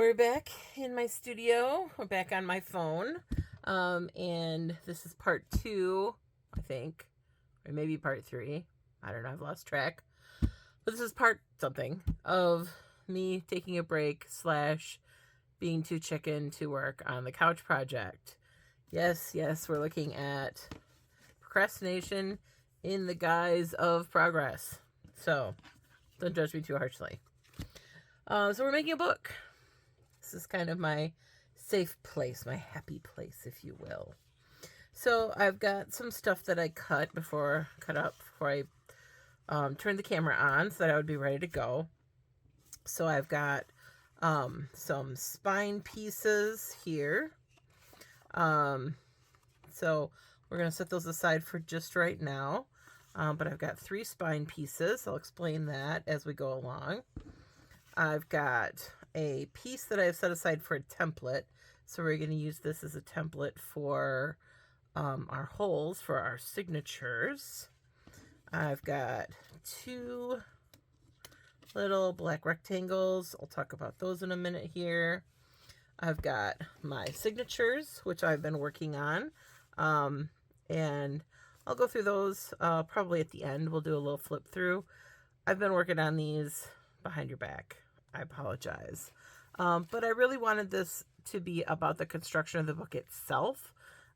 We're back in my studio. We're back on my phone. And this is part 2, I think. Or maybe part 3. I don't know, I've lost track. But this is part something of me taking a break / being too chicken to work on the couch project. Yes, we're looking at procrastination in the guise of progress. So, don't judge me too harshly. So we're making a book. This is kind of my safe place, my happy place, if you will. So I've got some stuff that I cut up before I turned the camera on so that I would be ready to go. So I've got some spine pieces here. So we're going to set those aside for just right now. But I've got 3 spine pieces. I'll explain that as we go along. I've got a piece that I've set aside for a template. So we're going to use this as a template for our holes for our signatures. I've got 2 little black rectangles. I'll talk about those in a minute here. I've got my signatures, which I've been working on. And I'll go through those probably at the end. We'll do a little flip through. I've been working on these behind your back. I apologize. But I really wanted this to be about the construction of the book itself.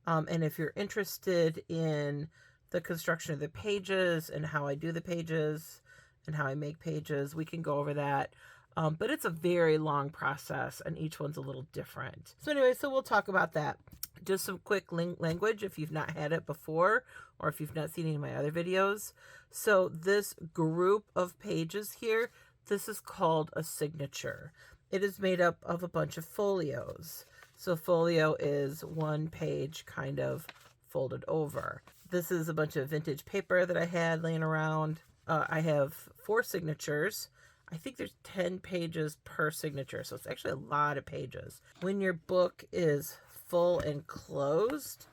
And if you're interested in the construction of the pages and how I do the pages and how I make pages, we can go over that. But it's a very long process and each one's a little different. So anyway, so we'll talk about that. Just some quick language if you've not had it before or if you've not seen any of my other videos. So this group of pages here, this is called a signature. It is made up of a bunch of folios. So folio is one page kind of folded over. This is a bunch of vintage paper that I had laying around. I have 4 signatures. I think there's 10 pages per signature, so it's actually a lot of pages. When your book is full and closed,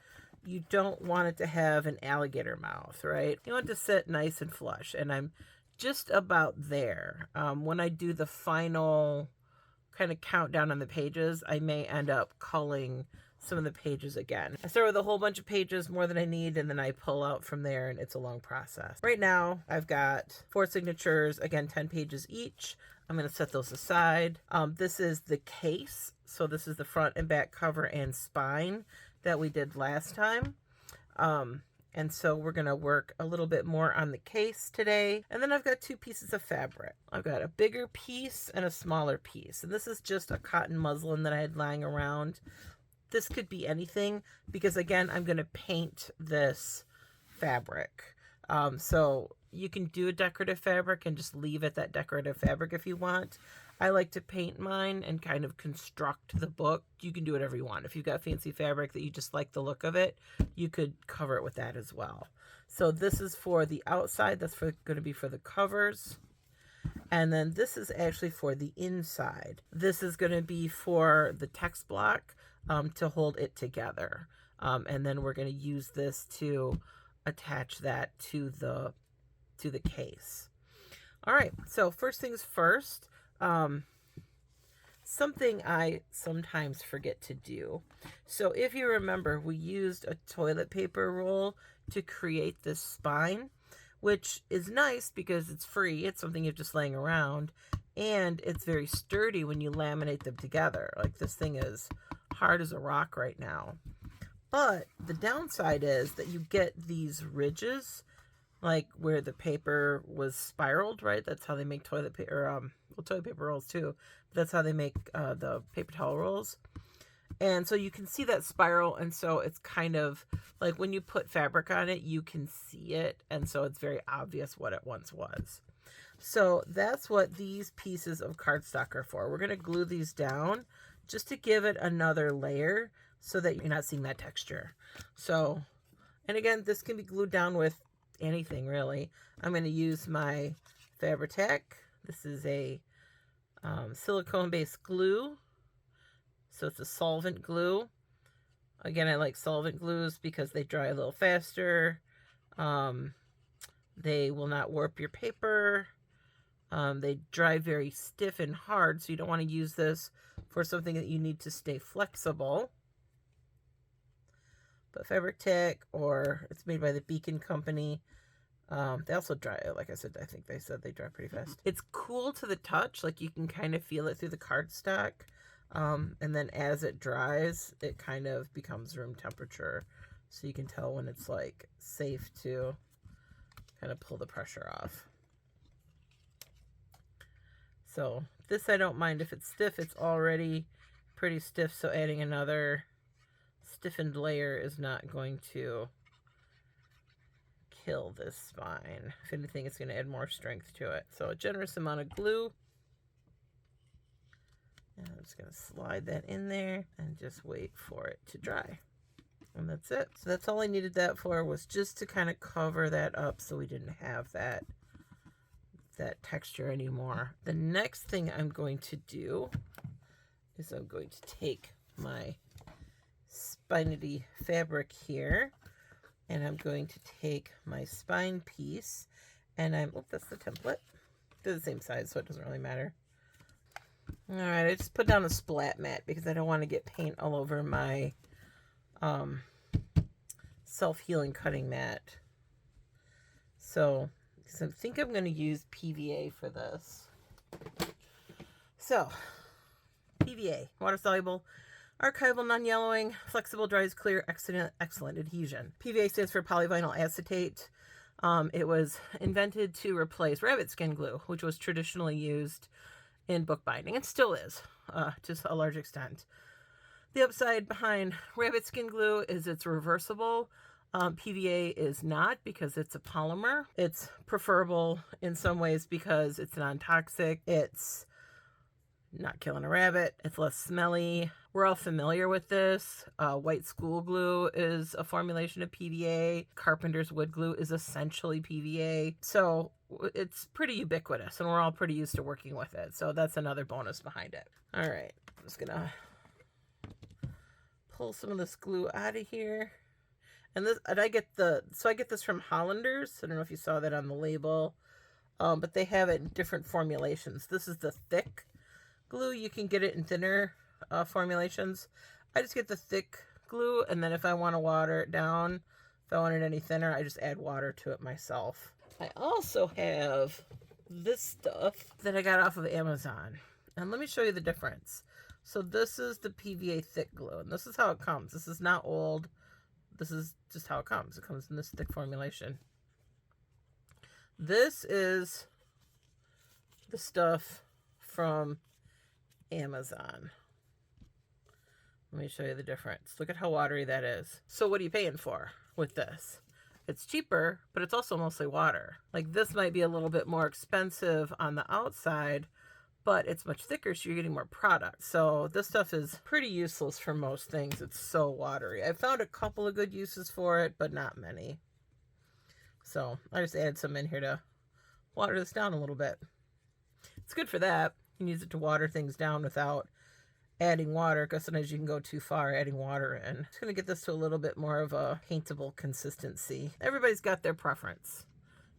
you don't want it to have an alligator mouth, right? You want it to sit nice and flush, and I'm just about there. When I do the final kind of countdown on the pages, I may end up culling some of the pages again. I start with a whole bunch of pages, more than I need, and then I pull out from there, and it's a long process. Right now, I've got 4 signatures, again, 10 pages each. I'm going to set those aside. This is the case. So this is the front and back cover and spine that we did last time. And so we're going to work a little bit more on the case today. And then I've got 2 pieces of fabric. I've got a bigger piece and a smaller piece. And this is just a cotton muslin that I had lying around. This could be anything because, again, I'm going to paint this fabric. So you can do a decorative fabric and just leave it that decorative fabric if you want. I like to paint mine and kind of construct the book. You can do whatever you want. If you've got fancy fabric that you just like the look of it, you could cover it with that as well. So this is for the outside. That's going to be for the covers. And then this is actually for the inside. This is going to be for the text block to hold it together. And then we're going to use this to attach that to the case. All right, so first things first, something I sometimes forget to do. So if you remember, we used a toilet paper roll to create this spine, which is nice because it's free. It's something you're just laying around, and it's very sturdy when you laminate them together. Like, this thing is hard as a rock right now. But the downside is that you get these ridges, like where the paper was spiraled, right? That's how they make toilet paper, toilet paper rolls too. That's how they make the paper towel rolls. And so you can see that spiral, and so it's kind of like when you put fabric on it, you can see it, and so it's very obvious what it once was. So that's what these pieces of cardstock are for. We're going to glue these down just to give it another layer so that you're not seeing that texture. So, and again, this can be glued down with anything really. I'm going to use my Fabri-Tac. This is a silicone-based glue. So it's a solvent glue. Again, I like solvent glues because they dry a little faster. They will not warp your paper. They dry very stiff and hard, so you don't want to use this for something that you need to stay flexible. But Fabric Tech, or it's made by the Beacon Company. They also dry, like I said, I think they said they dry pretty fast. It's cool to the touch, like you can kind of feel it through the cardstock. And then as it dries, it kind of becomes room temperature. So you can tell when it's like safe to kind of pull the pressure off. So this I don't mind if it's stiff. It's already pretty stiff, so adding another stiffened layer is not going to kill this spine. If anything, it's going to add more strength to it. So a generous amount of glue. And I'm just going to slide that in there and just wait for it to dry. And that's it. So that's all I needed that for, was just to kind of cover that up so we didn't have that texture anymore. The next thing I'm going to do is I'm going to take my Spinity fabric here, and I'm going to take my spine piece, and that's the template. They're the same size, so it doesn't really matter. All right, I just put down a splat mat because I don't want to get paint all over my self-healing cutting mat. So I think I'm going to use PVA for this. So, PVA, water-soluble, archival, non-yellowing, flexible, dries clear, excellent adhesion. PVA stands for polyvinyl acetate. It was invented to replace rabbit skin glue, which was traditionally used in bookbinding, and still is, to a large extent. The upside behind rabbit skin glue is it's reversible. PVA is not, because it's a polymer. It's preferable in some ways because it's non-toxic. It's not killing a rabbit. It's less smelly. We're all familiar with this. White school glue is a formulation of PVA. Carpenter's wood glue is essentially PVA. So it's pretty ubiquitous, and we're all pretty used to working with it. So that's another bonus behind it. All right, I'm just gonna pull some of this glue out of here. And I get this from Hollanders. I don't know if you saw that on the label, but they have it in different formulations. This is the thick glue. You can get it in thinner formulations. I just get the thick glue, and then if I want to water it down, if I want it any thinner, I just add water to it myself. I also have this stuff that I got off of Amazon, and let me show you the difference. So this is the PVA thick glue, and this is how it comes. This is not old. This is just how it comes. It comes in this thick formulation. This is the stuff from Amazon. Let me show you the difference. Look at how watery that is. So what are you paying for with this? It's cheaper, but it's also mostly water. Like, this might be a little bit more expensive on the outside, but it's much thicker, so you're getting more product. So this stuff is pretty useless for most things. It's so watery. I found a couple of good uses for it, but not many. So I just added some in here to water this down a little bit. It's good for that. You can use it to water things down without adding water, because sometimes you can go too far adding water in. It's going to get this to a little bit more of a paintable consistency. Everybody's got their preference.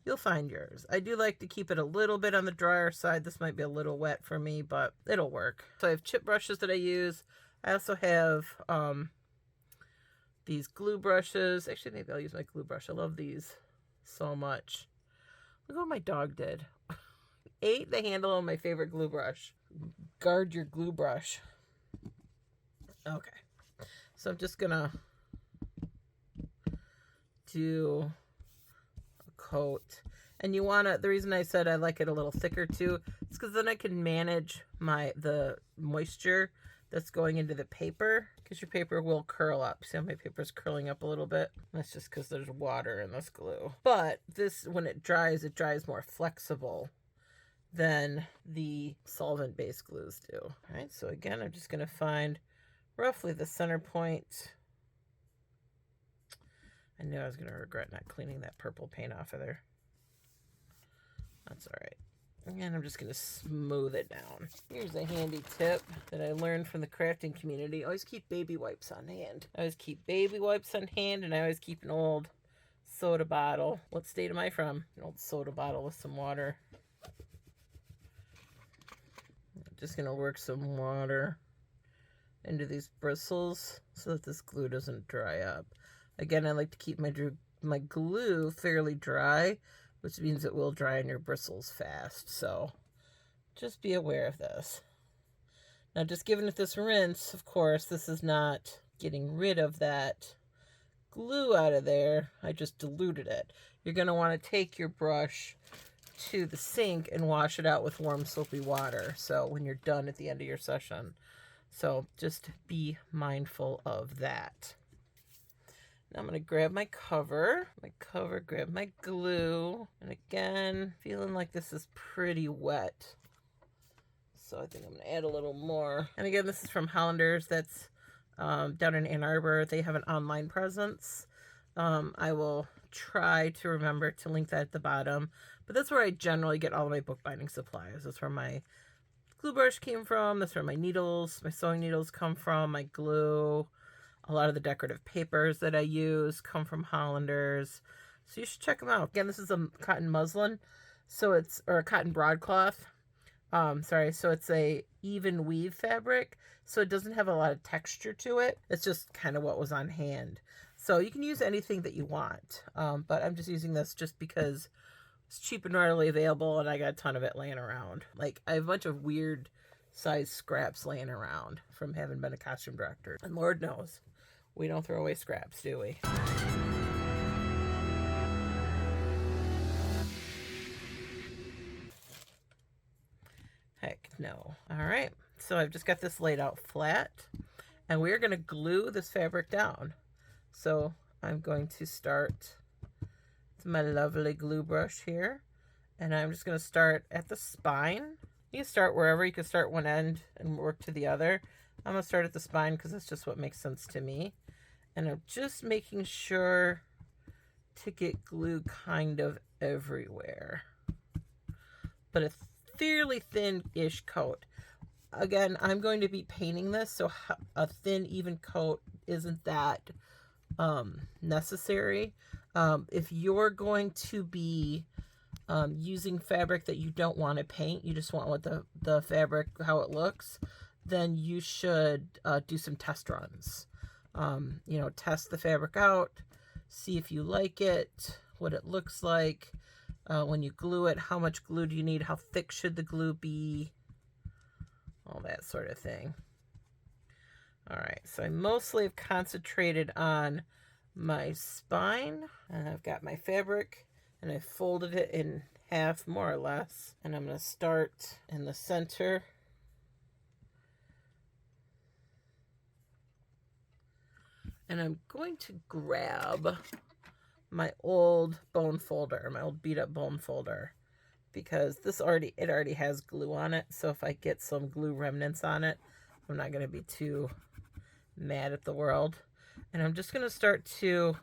You'll find yours. I do like to keep it a little bit on the drier side. This might be a little wet for me, but it'll work. So I have chip brushes that I use. I also have these glue brushes. Actually, maybe I'll use my glue brush. I love these so much. Look what my dog did. Ate the handle on my favorite glue brush. Guard your glue brush. Okay. So I'm just gonna do coat. And you want to, the reason I said I like it a little thicker too, is because then I can manage the moisture that's going into the paper, because your paper will curl up. See how my paper's curling up a little bit? That's just because there's water in this glue. But this, when it dries more flexible than the solvent-based glues do. All right, so again, I'm just going to find roughly the center point. I knew I was going to regret not cleaning that purple paint off of there. That's all right. And I'm just going to smooth it down. Here's a handy tip that I learned from the crafting community. Always keep baby wipes on hand. I always keep baby wipes on hand, and I always keep an old soda bottle. What state am I from? An old soda bottle with some water. I'm just going to work some water into these bristles so that this glue doesn't dry up. Again, I like to keep my glue fairly dry, which means it will dry on your bristles fast. So just be aware of this. Now, just giving it this rinse, of course, this is not getting rid of that glue out of there. I just diluted it. You're going to want to take your brush to the sink and wash it out with warm soapy water. So when you're done at the end of your session. So just be mindful of that. Now I'm going to grab my cover, grab my glue. And again, feeling like this is pretty wet. So I think I'm going to add a little more. And again, this is from Hollanders. That's down in Ann Arbor. They have an online presence. I will try to remember to link that at the bottom. But that's where I generally get all of my bookbinding supplies. That's where my glue brush came from. That's where my needles, my sewing needles come from. My glue. A lot of the decorative papers that I use come from Hollanders. So you should check them out. Again, this is a cotton muslin. So it's, or a cotton broadcloth. So it's a even weave fabric, so it doesn't have a lot of texture to it. It's just kind of what was on hand. So you can use anything that you want, but I'm just using this just because it's cheap and readily available, and I got a ton of it laying around. Like, I have a bunch of weird size scraps laying around from having been a costume director, and Lord knows, we don't throw away scraps, do we? Heck no. All right, so I've just got this laid out flat, and we're going to glue this fabric down. So I'm going to start with my lovely glue brush here, and I'm just going to start at the spine. You can start wherever. You can start one end and work to the other. I'm going to start at the spine because that's just what makes sense to me. And I'm just making sure to get glue kind of everywhere. But a fairly thin-ish coat. Again, I'm going to be painting this, so a thin, even coat isn't that necessary. If you're going to be using fabric that you don't want to paint, you just want what the fabric, how it looks, then you should do some test runs. Test the fabric out, see if you like it, what it looks like. When you glue it, how much glue do you need? How thick should the glue be? All that sort of thing. All right, so I mostly have concentrated on my spine, and I've got my fabric, and I folded it in half, more or less. And I'm going to start in the center. And I'm going to grab my old bone folder, my old beat up bone folder, because it already has glue on it. So if I get some glue remnants on it, I'm not going to be too mad at the world. And I'm just going to start to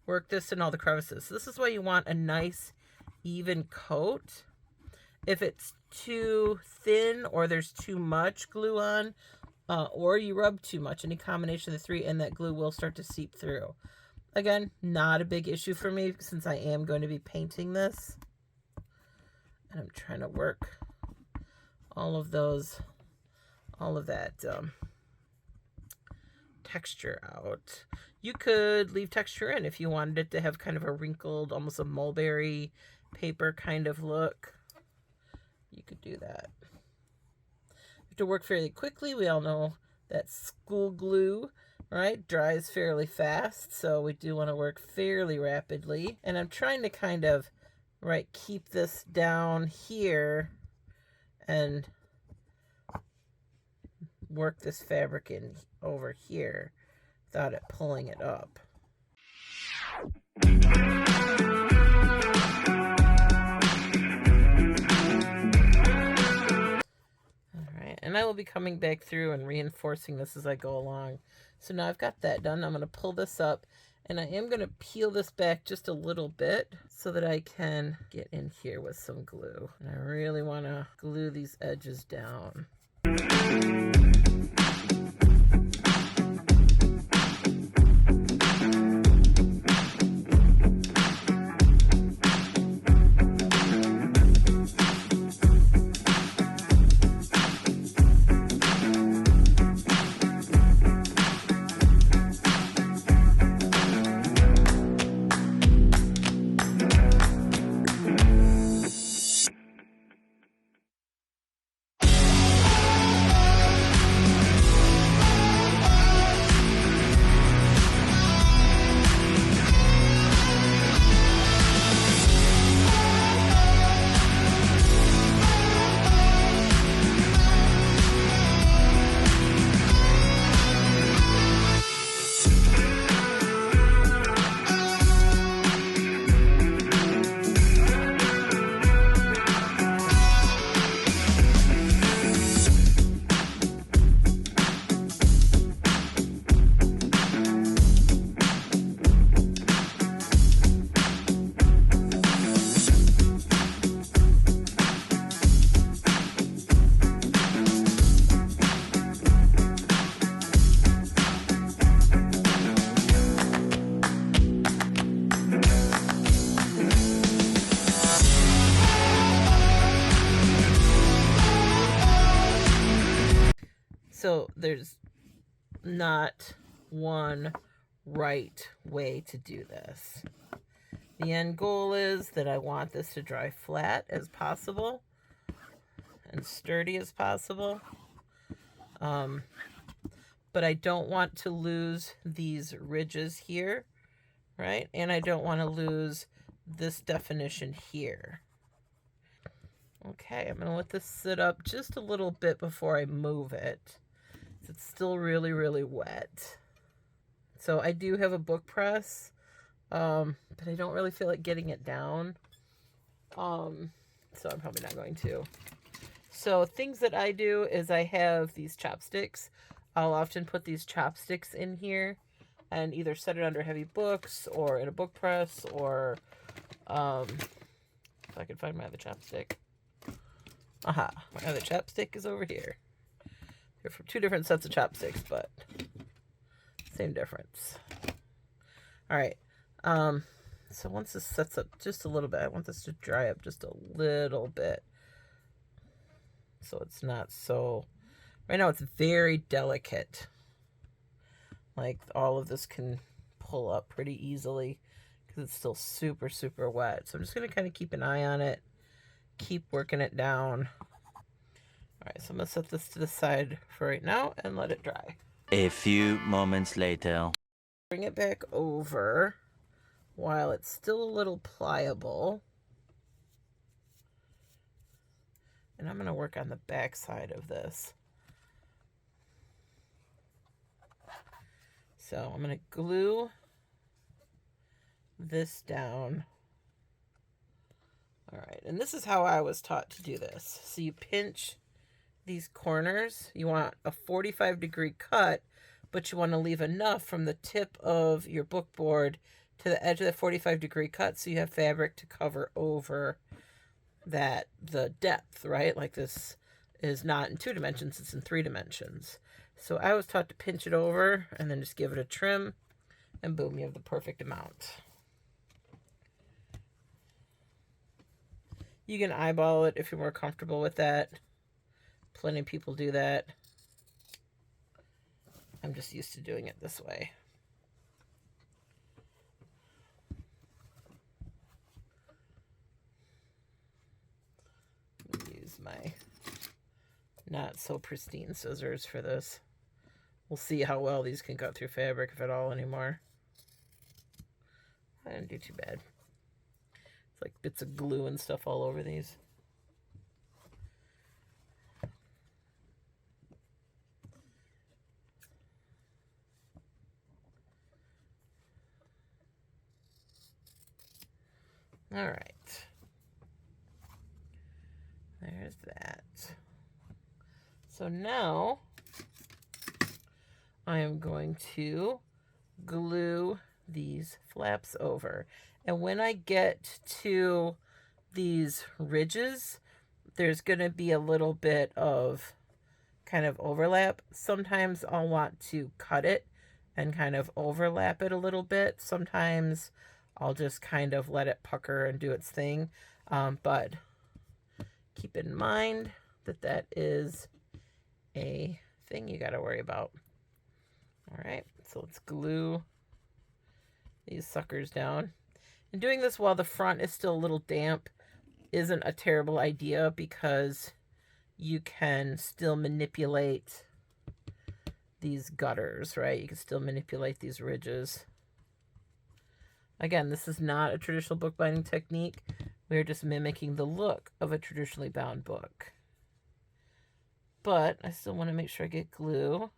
work this in all the crevices. So this is why you want a nice even coat. If it's too thin or there's too much glue on, or you rub too much, any combination of the three, and that glue will start to seep through. Again, not a big issue for me since I am going to be painting this. And I'm trying to work all of that texture out. You could leave texture in if you wanted it to have kind of a wrinkled, almost a mulberry paper kind of look. You could do that. You have to work fairly quickly. We all know that school glue, right, dries fairly fast, so we do want to work fairly rapidly. And I'm trying to kind of, right, keep this down here and work this fabric in over here without it pulling it up. Alright, and I will be coming back through and reinforcing this as I go along. So now I've got that done. I'm going to pull this up, and I am going to peel this back just a little bit so that I can get in here with some glue. And I really want to glue these edges down. there's not one right way to do this. The end goal is that I want this to dry flat as possible and sturdy as possible. But I don't want to lose these ridges here, right? And I don't want to lose this definition here. Okay, I'm going to let this sit up just a little bit before I move it. It's still really, really wet. So I do have a book press, but I don't really feel like getting it down. So I'm probably not going to. So things that I do is I have these chopsticks. I'll often put these chopsticks in here and either set it under heavy books or in a book press, or if I can find my other chopstick. Aha, my other chopstick is over here. They're from two different sets of chopsticks, but same difference. All right. So once this sets up just a little bit, I want this to dry up just a little bit. So it's not so, right now it's very delicate. Like all of this can pull up pretty easily because it's still super, super wet. So I'm just going to kind of keep an eye on it, keep working it down. All right, so I'm going to set this to the side for right now and let it dry. A few moments later. Bring it back over while it's still a little pliable. And I'm going to work on the back side of this. So I'm going to glue this down. All right, and this is how I was taught to do this. So you pinch these corners. You want a 45-degree cut, but you want to leave enough from the tip of your book board to the edge of the 45-degree cut so you have fabric to cover over that, the depth, right? Like this is not in 2 dimensions, it's in 3 dimensions. So I was taught to pinch it over and then just give it a trim, and boom, you have the perfect amount. You can eyeball it if you're more comfortable with that. Plenty of people do that. I'm just used to doing it this way. Use my not so pristine scissors for this. We'll see how well these can cut through fabric, if at all anymore. I didn't do too bad. It's like bits of glue and stuff all over these. All right. There's that. So now I am going to glue these flaps over. And when I get to these ridges, there's going to be a little bit of kind of overlap. Sometimes I'll want to cut it and kind of overlap it a little bit. Sometimes I'll just kind of let it pucker and do its thing. But keep in mind that that is a thing you got to worry about. All right, so let's glue these suckers down. And doing this while the front is still a little damp isn't a terrible idea because you can still manipulate these gutters, right? You can still manipulate these ridges. Again, this is not a traditional bookbinding technique. We are just mimicking the look of a traditionally bound book. But I still want to make sure I get glue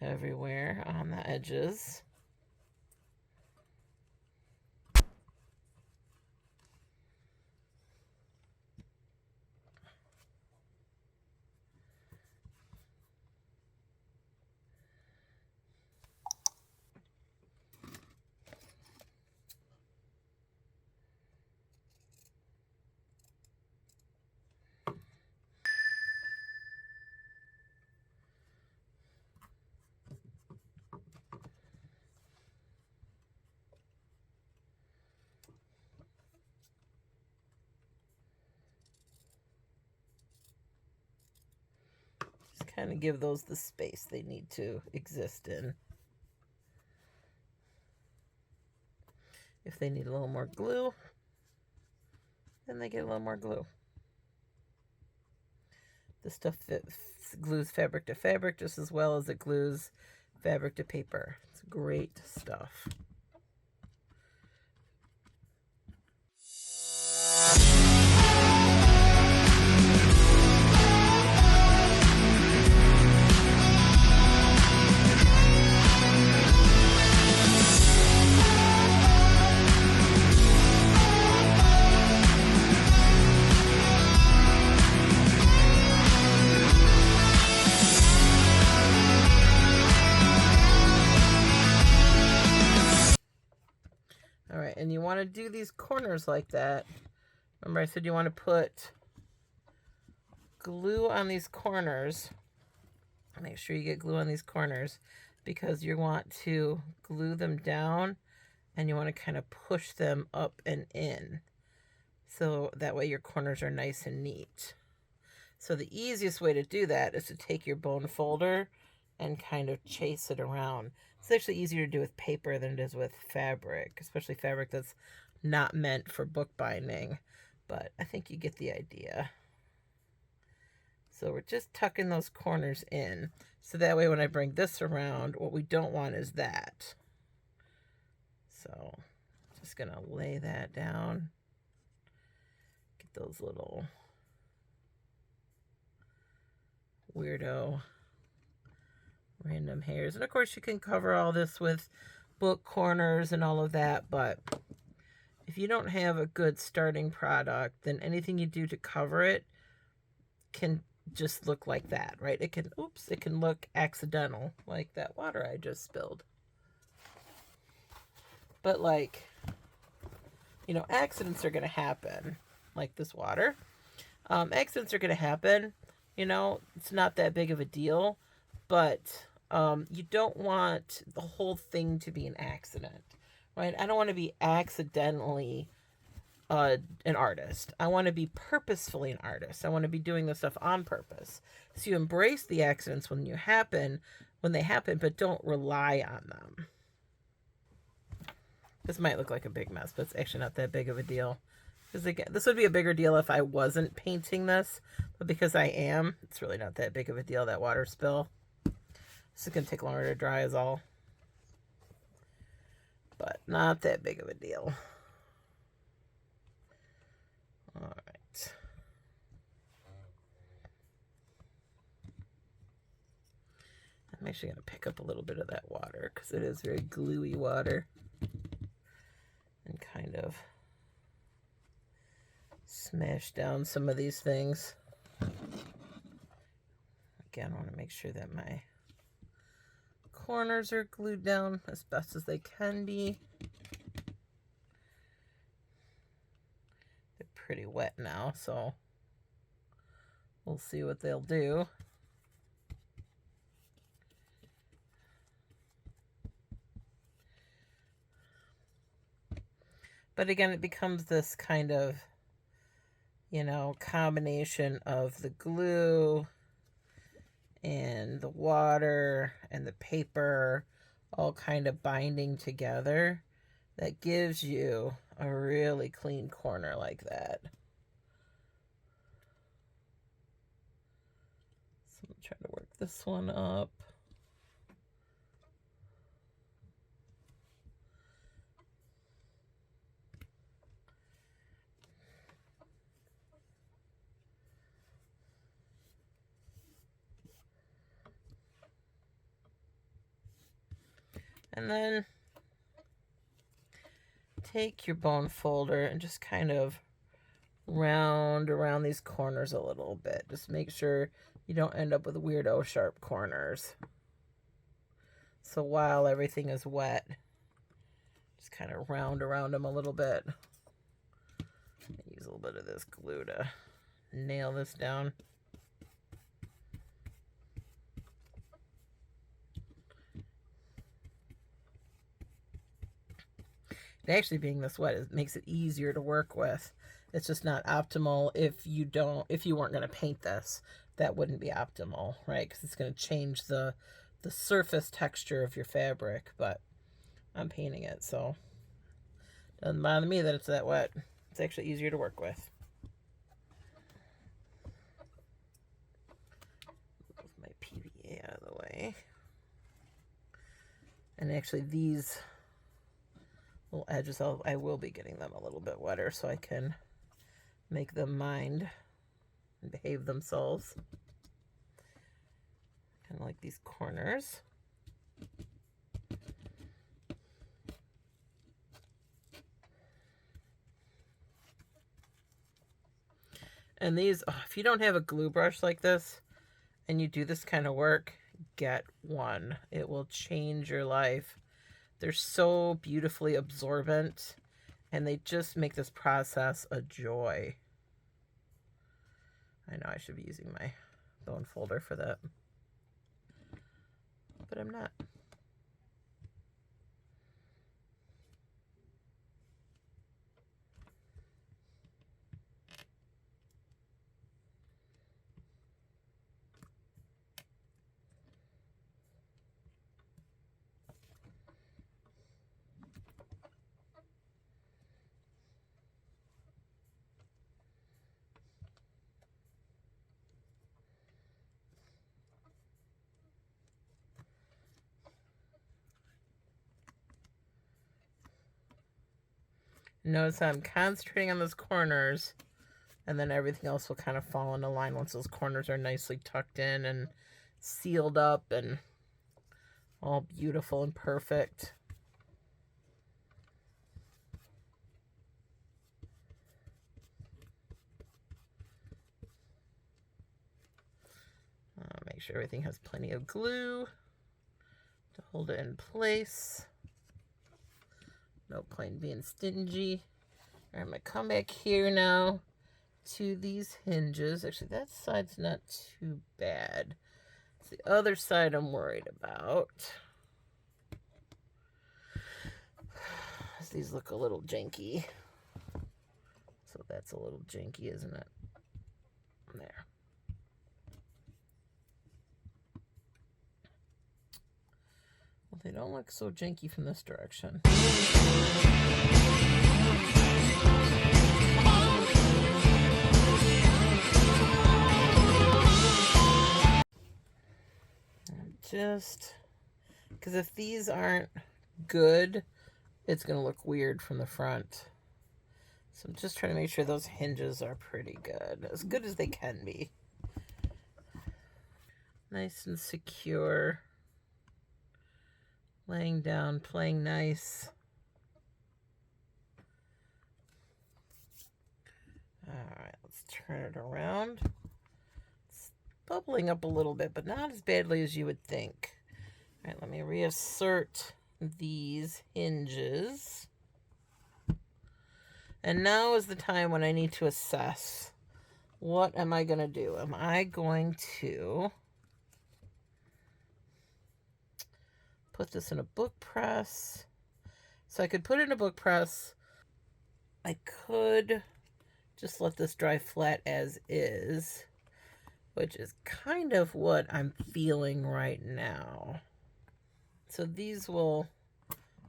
everywhere on the edges. kind of give those the space they need to exist in. If they need a little more glue, then they get a little more glue. This stuff glues fabric to fabric just as well as it glues fabric to paper. It's great stuff. Alright, and you want to do these corners like that. Remember I said you want to put glue on these corners. Make sure you get glue on these corners because you want to glue them down and you want to kind of push them up and in. So that way your corners are nice and neat. So the easiest way to do that is to take your bone folder and kind of chase it around. It's actually easier to do with paper than it is with fabric, especially fabric that's not meant for bookbinding. But I think you get the idea. So we're just tucking those corners in. So that way when I bring this around, what we don't want is that. So just going to lay that down. Get those little weirdo random hairs. And of course you can cover all this with book corners and all of that, but if you don't have a good starting product, then anything you do to cover it can just look like that, right? It can, it can look accidental, like that water I just spilled. But like, you know, accidents are going to happen, like this water. Accidents are going to happen, you know, it's not that big of a deal, but you don't want the whole thing to be an accident, right? I don't want to be accidentally an artist. I want to be purposefully an artist. I want to be doing this stuff on purpose. So you embrace the accidents when they happen, but don't rely on them. This might look like a big mess, but it's actually not that big of a deal. Because again, this would be a bigger deal if I wasn't painting this, but because I am, it's really not that big of a deal, that water spill. This is going to take longer to dry is all. But not that big of a deal. Alright. I'm actually going to pick up a little bit of that water because it is very gluey water. And kind of smash down some of these things. Again, I want to make sure that my corners are glued down as best as they can be. They're pretty wet now, so we'll see what they'll do. But again, it becomes this kind of, you know, combination of the glue and the water and the paper all kind of binding together that gives you a really clean corner like that. So I'm trying to work this one up. And then take your bone folder and just kind of round around these corners a little bit. Just make sure you don't end up with weirdo sharp corners. So while everything is wet, just kind of round around them a little bit. Use a little bit of this glue to nail this down. And actually being this wet makes it easier to work with. It's just not optimal if you weren't going to paint this. that wouldn't be optimal, right? Because it's going to change the surface texture of your fabric, but I'm painting it, so doesn't bother me that it's that wet. It's actually easier to work with. Move my PVA out of the way. And actually these little edges, I will be getting them a little bit wetter so I can make them mind and behave themselves. Kind of like these corners. And these, if you don't have a glue brush like this and you do this kind of work, get one. It will change your life. They're so beautifully absorbent and they just make this process a joy. I know I should be using my bone folder for that, but I'm not. Notice how I'm concentrating on those corners, and then everything else will kind of fall into line once those corners are nicely tucked in and sealed up and all beautiful and perfect. Make sure everything has plenty of glue to hold it in place. No point being stingy. All right, I'm going to come back here now to these hinges. Actually, that side's not too bad. It's the other side I'm worried about. These look a little janky. So that's a little janky, isn't it? There. Well, they don't look so janky from this direction. Just because if these aren't good, it's going to look weird from the front. So I'm just trying to make sure those hinges are pretty good as they can be. Nice and secure. Laying down, playing nice. Alright, let's turn it around. It's bubbling up a little bit, but not as badly as you would think. Alright, let me reassert these hinges. And now is the time when I need to assess. What am I going to do? Am I going to put this in a book press? So I could put it in a book press. I could just let this dry flat as is, which is kind of what I'm feeling right now. So these will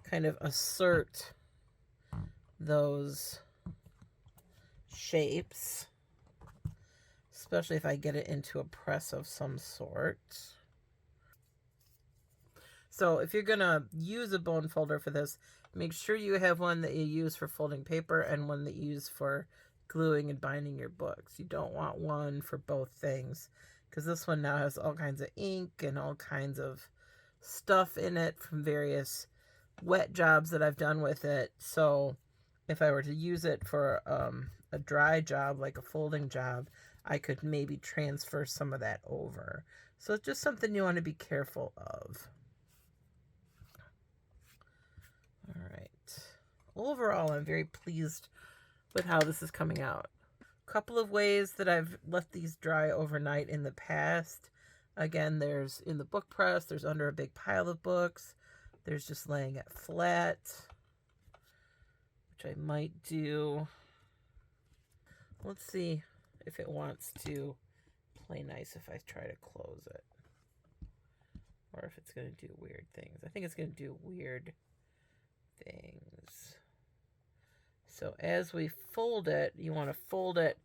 kind of assert those shapes, especially if I get it into a press of some sort. So if you're gonna use a bone folder for this, make sure you have one that you use for folding paper and one that you use for gluing and binding your books. You don't want one for both things, because this one now has all kinds of ink and all kinds of stuff in it from various wet jobs that I've done with it. So if I were to use it for a dry job, like a folding job, I could maybe transfer some of that over. So it's just something you want to be careful of. All right. Overall, I'm very pleased with how this is coming out. A couple of ways that I've left these dry overnight in the past. Again, there's in the book press, there's under a big pile of books, there's just laying it flat, which I might do. Let's see if it wants to play nice if I try to close it. Or if it's going to do weird things. I think it's going to do weird things. So as we fold it, you want to fold it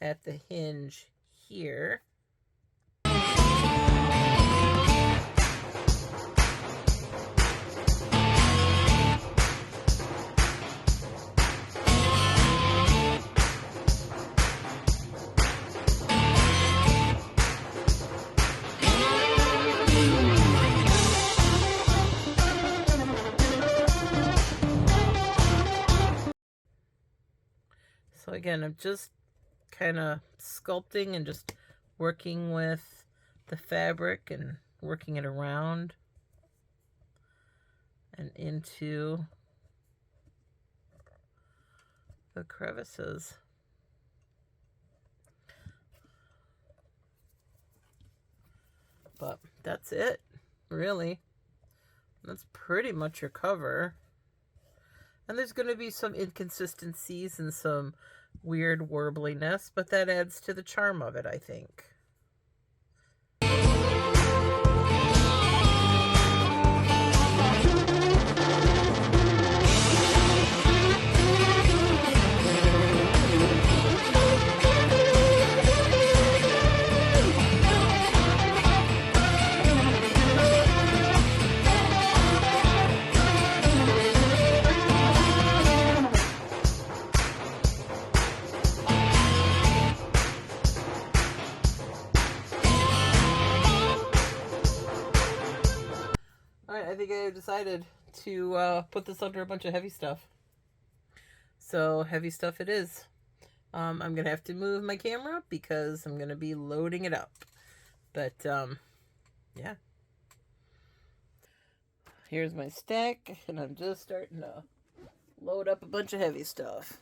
at the hinge here. So again, I'm just kind of sculpting and just working with the fabric and working it around and into the crevices. But that's it, really. That's pretty much your cover. And there's going to be some inconsistencies and some weird warbliness, but that adds to the charm of it, I think. Alright, I think I decided to put this under a bunch of heavy stuff. So, heavy stuff it is. I'm going to have to move my camera because I'm going to be loading it up. But, yeah. Here's my stack, and I'm just starting to load up a bunch of heavy stuff.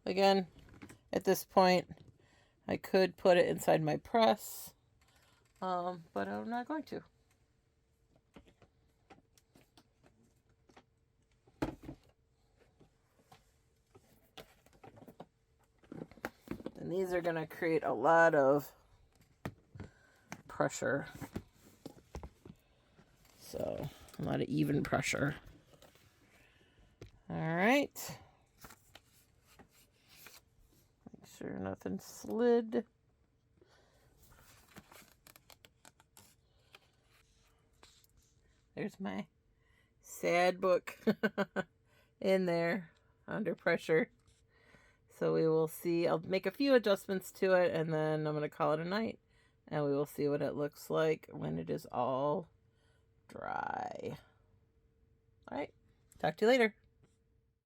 Again, at this point, I could put it inside my press. But I'm not going to. And these are going to create a lot of pressure. So, a lot of even pressure. All right. Make sure nothing slid. There's my sad book in there under pressure. So we will see. I'll make a few adjustments to it and then I'm going to call it a night. And we will see what it looks like when it is all dry. All right. Talk to you later.